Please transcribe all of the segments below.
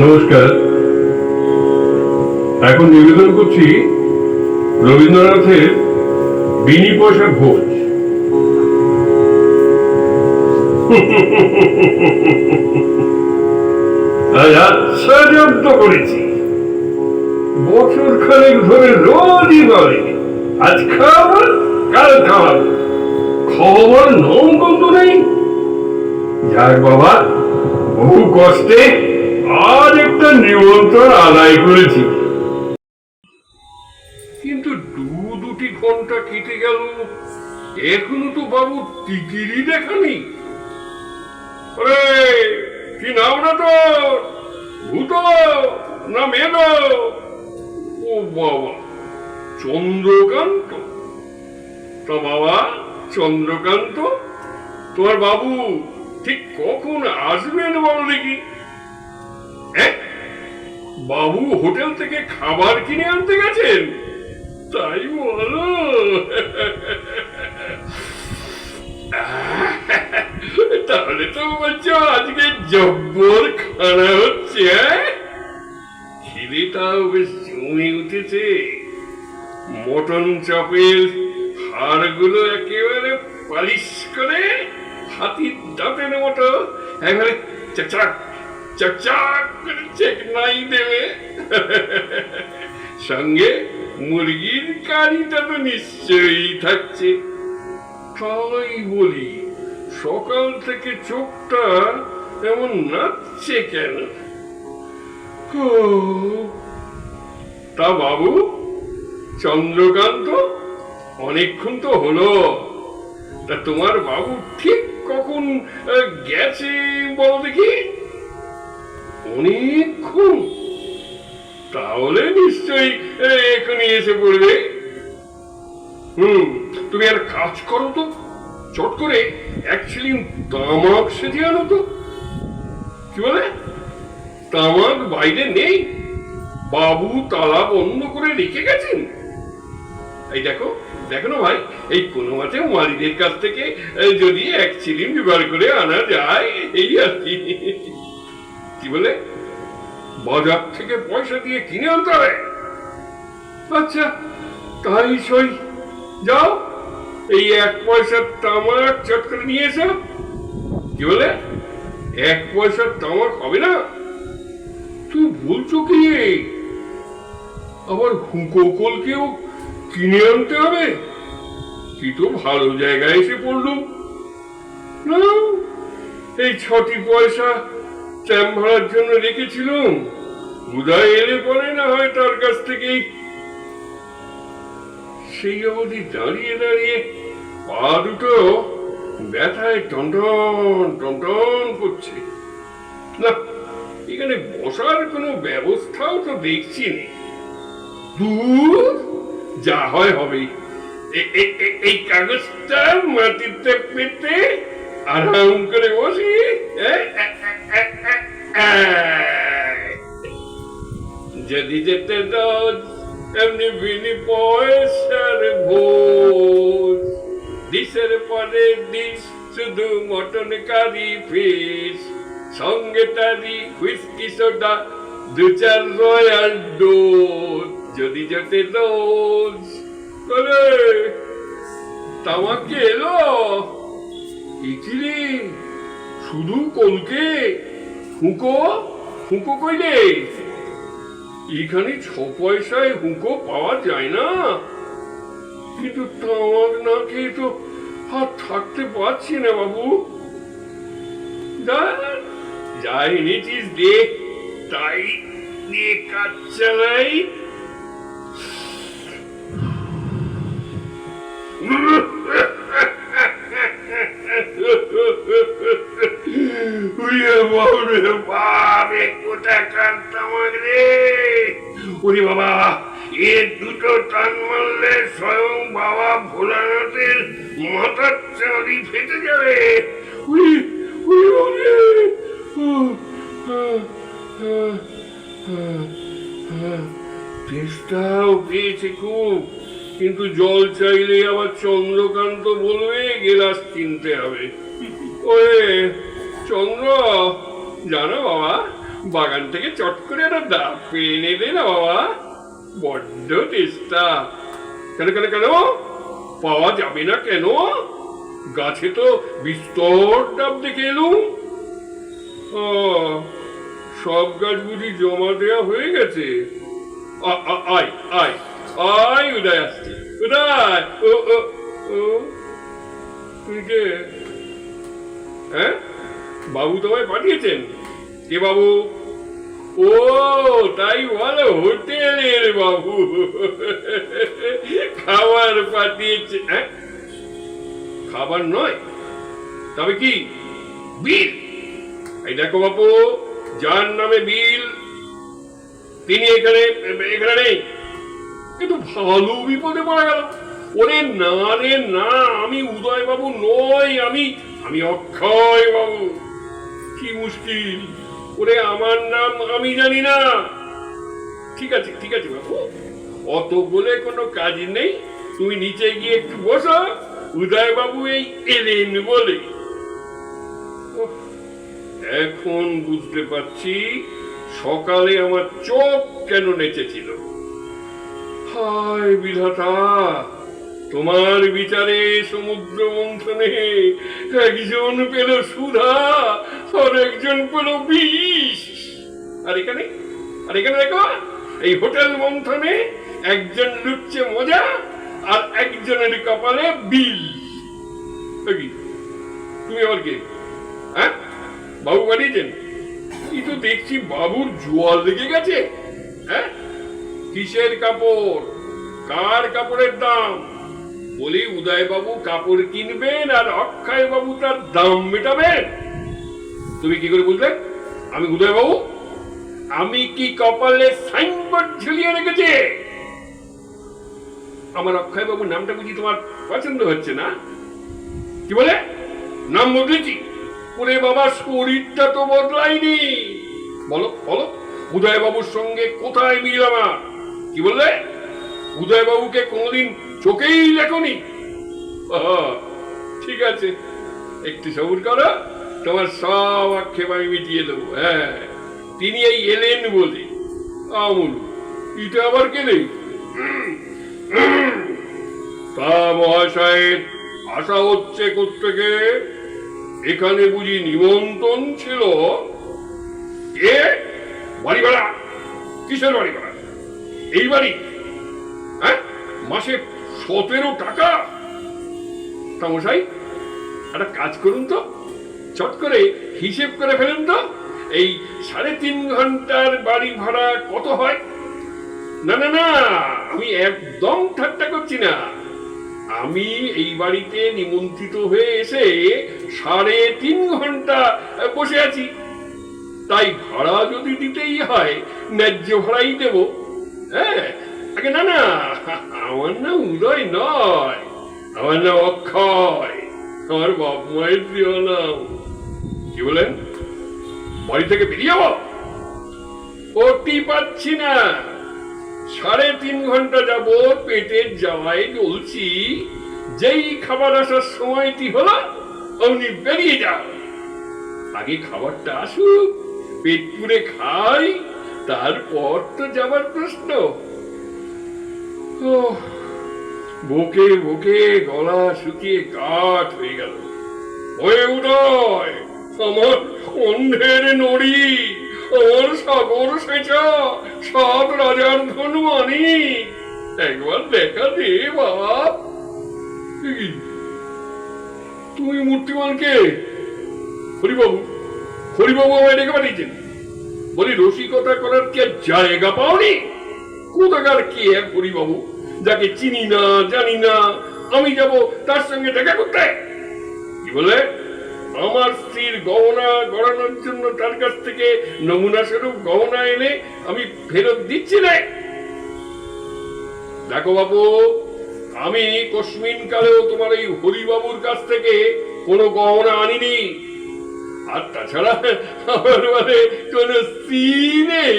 নমস্কার। এখন নিবেদন করছি রবীন্দ্রনাথের বিনি পয়সা ভোজ। আজ আচ্ছা জব্দ করেছি, বছর খানেক ধরে রোজই বলে আজ খাওয়াবো কাল খাওয়াবো, খবর নম গন্ধ নেই। যাক বাবা, বহু কষ্টে আজ একটা নিমন্ত্রণ আদায় করেছি, কিন্তু দুটি ঘন্টা কেটে গেল, এখনো তো বাবু টিকিরই দেখা নেই। কি নাম না তোর, ভূত না মেদ? ও বাবা, চন্দ্রকান্ত। তা বাবা চন্দ্রকান্ত, তোমার বাবু ঠিক কখন আসবেন বলো দেখি? বাবু হোটেল থেকে খাবার কিনে আনতে গেছেন, তাই বলো? তাহলে তো বলছো আজকে জব্বর খানা হচ্ছে। খিদেটাও বেশ জমে উঠেছে। মটন চপের হাড়গুলো একেবারে পালিশ করে হাতির দাঁতের মতো একেবারে চকচক চকচক করে চেকনাই দেবে। সঙ্গে মুরগির কারিটা তো নিশ্চয়ই থাকছে। তাই বলি, সকাল থেকে চোখটা এমন নাচছে কেন? তা বাবু চন্দ্রকান্ত, অনেকক্ষণ তো হলো, তা তোমার বাবু ঠিক কখন গেছে বলো দেখি? অনেকক্ষণ? তাহলে নিশ্চয়ই এখনই এসে পড়বে। তুমি আর কাজ করো তো, চট করে অ্যাকচুয়ালি তামাক সেজে আনো তো। কি বলে, তামাক বাইরে নেই? বাবু তালা বন্ধ করে রেখে গেছেন। এই দেখো দেখো না ভাই, এই কোনো মতে মালিদের কাছ থেকে যদি এক চিলিম জোগাড় করে আনা যায়, এই আর কি। কি বলে, বাজার থেকে পয়সা দিয়ে কিনে আনতে হবে? আচ্ছা তাই সই, যাও এই 1 পয়সার তামাক চট করে নিয়ে এসো। কি বলে, 1 পয়সার তামাক হবে না? তুই বলছো কি, আবার হুঁকোকলকেও কিনে আনতে হবে? কি তো ভালো জায়গায় এসে পড়লুম। না, এই 6টি পয়সা ট্যাম ভাড়ার জন্য রেখেছিলাম, উদয় এলে পরে না হয় তার কাছ থেকেই। সেই অবধি দাঁড়িয়ে দাঁড়িয়ে পা দুটো ব্যথায় টনটন টনটন করছে। না, এখানে বসার কোনো ব্যবস্থাও তো দেখছি না। দূর, যা হয় হবে। এই কাগজটা মাটিতে পেতে আরাম করে বসি। যদি যেতে দাও এমনি বিনি পয়সার ভোজ, ডিশের পরে ডিশ শুধু মটন কারি ফিশ, সঙ্গে তারি হুইস্কি সোডা 2-4 রয়্যাল ডোজ। যদি যেতে রোজ করে তামাকে এলো ইকিরে, শুধু কলকে হুঁকো হুঁকো কইলে। এখানে 6 পয়সায় হুঁকো পাওয়া যায় না, কিন্তু তামাক না খেয়ে তো আর থাকতে পারছি না বাবু। যা এনেছিস দে, তাই দিয়ে কাজ চালাই। বাবা, এ দুটো টান মারলে স্বয়ং বাবা ভোলানাথের মাথার চাঁদি ফেটে যাবে। তেষ্টাও পেয়েছে খুব, কিন্তু জল চাইলে আবার চন্দ্রকান্ত বলবে গেলাস কিনতে হবে। ওরে চন্দ্র, জানো বাবা, বাগান থেকে চট করে একটা ডাব পেয়ে এনে দে না বাবা, বড্ড তেষ্টা। কেন কেন কেন পাওয়া যাবে না কেন? গাছে তো বিস্তর ডাব দেখে এলুম। সব গাছ বুঝি জমা দেওয়া হয়ে গেছে? আয় আয় আয়, উদয় আসছে। উদয়, ও ও ও তুই কে? হ্যাঁ, বাবু তোমায় পাঠিয়েছেন? কে বাবু? ও তাই বলো, হোটেলের বাবু খাবার পাঠিয়েছে। হ্যাঁ, খাবার নয় তবে কি বিল? এই দেখো বাবু, যার নামে বিল তিনি এখানে এখানে নেই। কিন্তু ভালো বিপদে পড়া গেল। ওরে না রে না, আমি উদয় বাবু নই, আমি আমি অক্ষয় বাবু। কি মুশকিল! ওরে আমার নাম আমি জানি না। ঠিক আছে ঠিক আছে বাবু, অত বলে কোনো কাজ নেই, তুমি নিচে গিয়ে একটু বসো। উদয় বাবু এই এলেন বলে। এখন বুঝতে পারছি সকালে আমার চোখ কেন নেচেছিল। হায় বিধাতা, তোমার বিচারে সমুদ্র মন্থনে একজন পেল সুধা আর একজন পেল বিষ। আর এখানে দেখো, এই হোটেল মন্থনে একজন লুটছে মজা আর একজনের কপালে বিল। তুমি আবার কে? হ্যাঁ, বাবু পাঠিয়েছেন? এই তো দেখছি বাবুর জোয়াল লেগে গেছে। হ্যাঁ, কিসের কাপড়? কার কাপড়ের দাম? বলি উদয় বাবু কাপড় কিনবেন আর অক্ষয় বাবু তার দাম মেটাবেন। তুমি কি করে বুঝলে আমি উদয় বাবু? আমি কি কপালে সাইনবোর্ড ঝুলিয়ে রেখেছি? আমার অক্ষয় বাবুর নামটা বুঝি তোমার পছন্দ হচ্ছে না? কি বলে নাম বদলেছি? ওরে বাবা, শরীরটা তো বদলাইনি। বলো বলো, উদয় বাবুর সঙ্গে কোথায় মিল আমার? কি বললে? উদয় বাবুকে কোনদিন চোখেই দেখনি? ঠিক আছে, একটু সবুর করো, তোমার সব আক্ষেপ আমি মিটিয়ে দেবো। হ্যাঁ, তিনি এই এলেন বলে। আমুল, এটা আবার কেলে? তা মহাশয়ের আশা হচ্ছে কোত্থেকে? এখানে বুঝি নিমন্ত্রণ ছিল? কে? বাড়ি ভাড়া? কিসের বাড়ি ভাড়া? এই বাড়ি? হ্যাঁ, মাসে 17 টাকা? তা মশাই, একটা কাজ করুন তো, চট করে হিসেব করে ফেলুন তো, এই 3.5 ঘন্টার বাড়ি ভাড়া কত হয়? না না না, আমি একদম ঠাট্টা করছি না। আমি এই বাড়িতে নিমন্ত্রিত হয়ে এসে 3.5 ঘন্টা বসে আছি, তাই ভাড়া যদি দিতেই হয় ন্যায্য ভাড়াই দেব। হ্যাঁ, আগে না না, আমার নাম উদয় নয়, আমার নাম অক্ষয়, আমার বাপ মায়ের প্রিয় নাম। কি বলেন? বাড়ি থেকে বেরিয়ে যাবো? ওটি পাচ্ছি না। 3.5 ঘন্টা যাব পেটের জ্বালায় জ্বলছি, যেই খাবার আসার সময়টি হলো অমনি বেরিয়ে যাও। আগে খাবারটা আসুক, পেট পুরে খাই, তারপর তো যাবার প্রশ্ন। বুকে বুকে গলা শুকিয়ে কাঠ হয়ে গেল। ওই উদয়, আমার অন্ধের নড়ি, আমার সাগর সেচা 7 রাজার ধনবাণী, একবার দেখা দে বাপ। তুমি মূর্তিমানকে? হরিবাবু, হরিবাবু আমায় ডেকে পাঠিয়েছেন। বলি রসিকতা করার কি জায়গা পাওনি? কোথাকার কি এক হরিবাবু, যাকে চিনি না জানি না, আমি যাব তার সঙ্গে দেখা করতে? কি বলে? আমার স্ত্রীর গহনা গড়ানোর জন্য তার কাছ থেকে নমুনা স্বরূপ গহনা এনে আমি ফেরত দিচ্ছি না। দেখো বাবু, আমি কস্মিন কালেও তোমার এই হরিবাবুর কাছ থেকে কোনো গহনা আনিনি। আর তাছাড়া আমার মানে কোনো স্ত্রী নেই।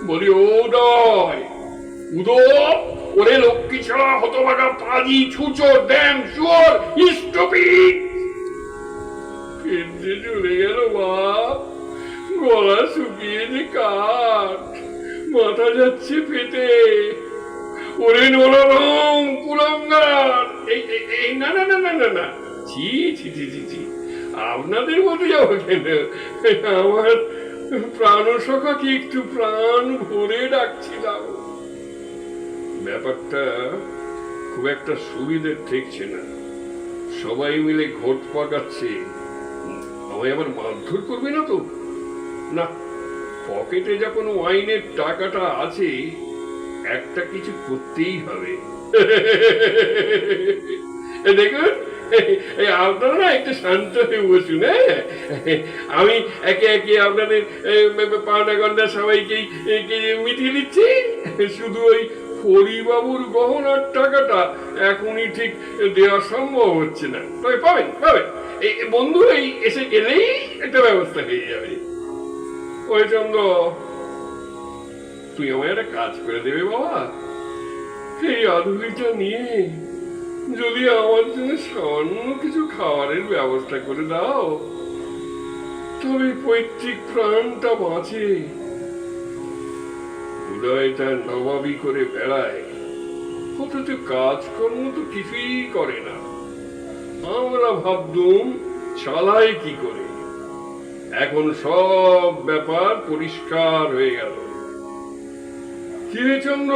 বলি উদয়, উদয়, ওরে লক্ষ্মী ছাড়া হতভাগা পাজি ছুচো ড্যাম শুয়োর স্টুপিড। কেঁদে চলে গেল বাপ, গলা শুকিয়ে যে কাঠ, মাথা যাচ্ছে ফেটে। ওরে নরম কুলাঙ্গার, এই না না না না না না, ছি ছি ছি ছি ছি, আপনাদের মতো যাবো কেন? আমার প্রাণ সখাকে একটু প্রাণ ভরে ডাকছিলাম। ব্যাপারটা খুব একটা সুবিধে ঠেকছে না, সবাই মিলে ঘোট পাকাচ্ছে। আমায় আবার মারধর করবে না তো? না, পকেটে যখন ওয়াইনের টাকাটা আছে, একটা কিছু করতেই হবে। দেখুন, আপনারা না একটু শান্ত হয়ে বসুন। আমি একে একে আপনাদের পাওনা গন্ডা সবাইকেই মিটিয়ে দিচ্ছি। শুধু ওই হরিবাবুর গহনার টাকাটা এখনই ঠিক দেওয়া সম্ভব হচ্ছে না, তবে পাবেন পাবেন। এই বন্ধু এই এসে গেলেই একটা ব্যবস্থা হয়ে যাবে। ওই চন্দ্র, তুই আমায় একটা কাজ করে দেবে বাবা? এই আধুলিটা নিয়ে যদি আমার জন্য সামান্য কিছু খাবারের ব্যবস্থা করে দাও, তবে পৈতৃক প্রাণটা বাঁচে। উদয়টা নবাবি করে বেড়ায়, অথচ কাজকর্ম তো কিছুই করে না। আমরা ভাবতুম চালায় কি করে, এখন সব ব্যাপার পরিষ্কার হয়ে গেল। কি রে চন্দ্র,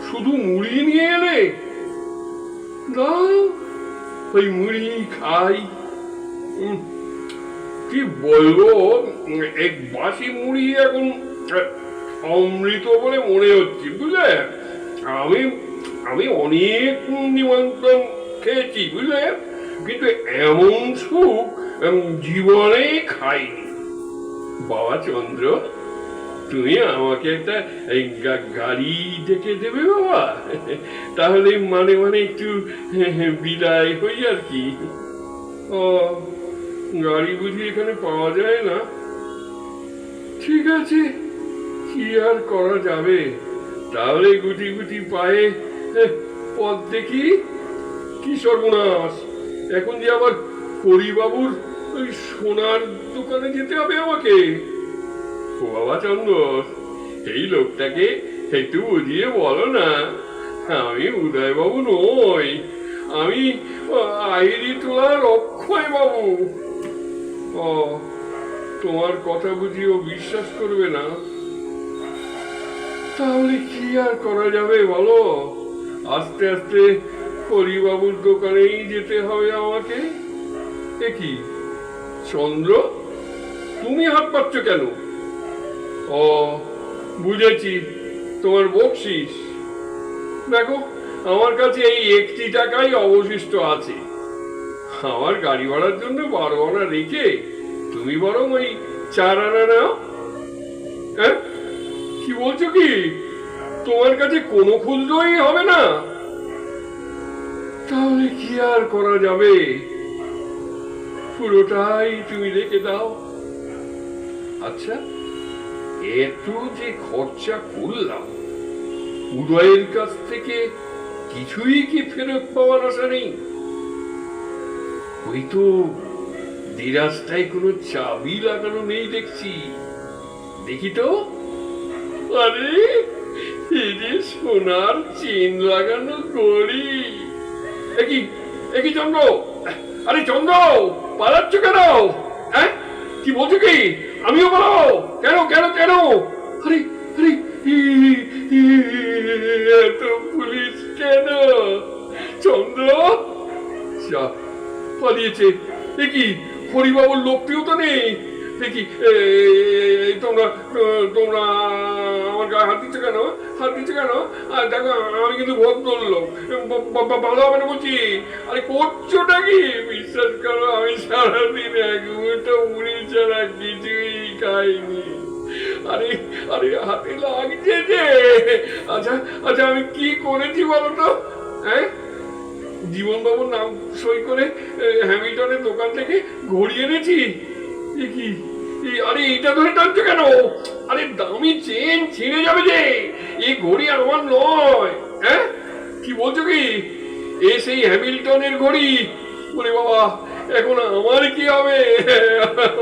শুধু মুড়ি নিয়ে এলে? দাও, ওই মুড়ি খাই। কি বলবো, এক বাসি মুড়ি এখন অমৃত বলে মনে হচ্ছে, বুঝলে? আমি আমি অনেক নিমন্ত্রণ খেয়েছি, বুঝলে, কিন্তু এমন সুখ জীবনে খাইনি। বাবা চন্দ্র, তুমি আমাকে একটা গাড়ি ডেকে দেবে বাবা? তাহলে মানে মানে একটু বিদায় হই আর কি। ও, গাড়ি বুঝি এখানে পাওয়া যায় না? ঠিক আছে, কি আর করা যাবে। তাহলে গুটি গুটি পায়ে পথ দেখি। কি সর্বনাশ, এখন যে আবার হরিবাবুর ওই সোনার দোকানে যেতে হবে আমাকে। ও বাবা চন্দ্র, এই লোকটাকে একটু বুঝিয়ে বলো না, আমি উদয়বাবু নই, আমি আইরি তোলার অক্ষয় বাবু। ও, তোমার কথা বুঝিও বিশ্বাস করবে না? তাহলে কি আর করা যাবে বলো? আস্তে আস্তে হরিবাবুর দোকানেই যেতে হবে আমাকে। এ কি চন্দ্র, তুমি হাত পাচ্ছ কেন? ও, বুঝেছি, তোমার বকশিস। দেখো, আমার কাছে এই 1টি টাকাই অবশিষ্ট আছে। আমার গাড়ি ভাড়ার জন্য 12 আনা রেখে তুমি বরং ওই 4 আনা নাও। কি বলছো কি? তোমার কাছে কোনো খুচরোই হবে না? তাহলে কি আর করা যাবে, পুরোটাই তুমি রেখে দাও। আচ্ছা, এত যে খরচা করলাম, উদয়ের কাছ থেকে কিছুই কি ফেরত পাওয়ার আশা নেই? ওই তো দিরাজটায় কোনো চাবি লাগানো নেই দেখছি। দেখি তো, আরে এই যে সোনার চেন লাগানো ঘড়ি। একই একই চন্দ্র, আরে চন্দ্র, পালাচ্ছ কেন? কি বলছো কি? আমিও পালাবো? কেন কেন কেন? আরে আরে, এত পুলিশ কেন? চন্দ্র পালিয়েছে। দেখি হরিবাবুর লোকটিও তো নেই। দেখি তোমরা তোমরা আমার গায়ে হাত দিচ্ছ কেন? হাত দিচ্ছ কেন? আর দেখো, আমি কিন্তু ভদ্রলোক, ভালো হবে না বলছি। আরে করছোটা কি? বিশ্বাস করো, আমি সারাদিন এক মুঠো মুড়ি ছাড়া কিছুই খাইনি। আরে আরে, হাতে লাগছে যে। আচ্ছা আচ্ছা, আমি কি করেছি বলো তো? জীবন বাবুর নাম সই করে হ্যামিল্টনের দোকান থেকে ঘড়ি এনেছি। কি? আরে এটা ধরে টানছো কেন? আরে দামি চেন ছিঁড়ে যাবে যে, এই ঘড়ি আমার নয়। কি বলছো কি? এ সেই হ্যামিল্টনের ঘড়ি। ওরে বাবা, এখন আমার কি হবে?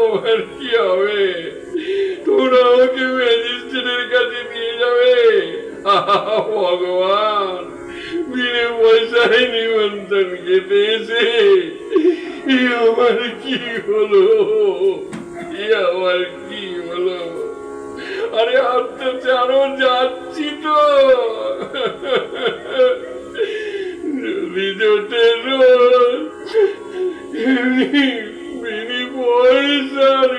আমার কি হবে? তোমরা আমাকে ম্যাজিস্ট্রেটের কাছে নিয়ে যাবে? ভগবান, বিনে পয়সায় নিমন্ত্রণ খেতে এসে আমার কি হলো? আমার কি হলো? আরে অত্যাচারও যাচ্ছি তো, যদি জোটের বিনি পয়সার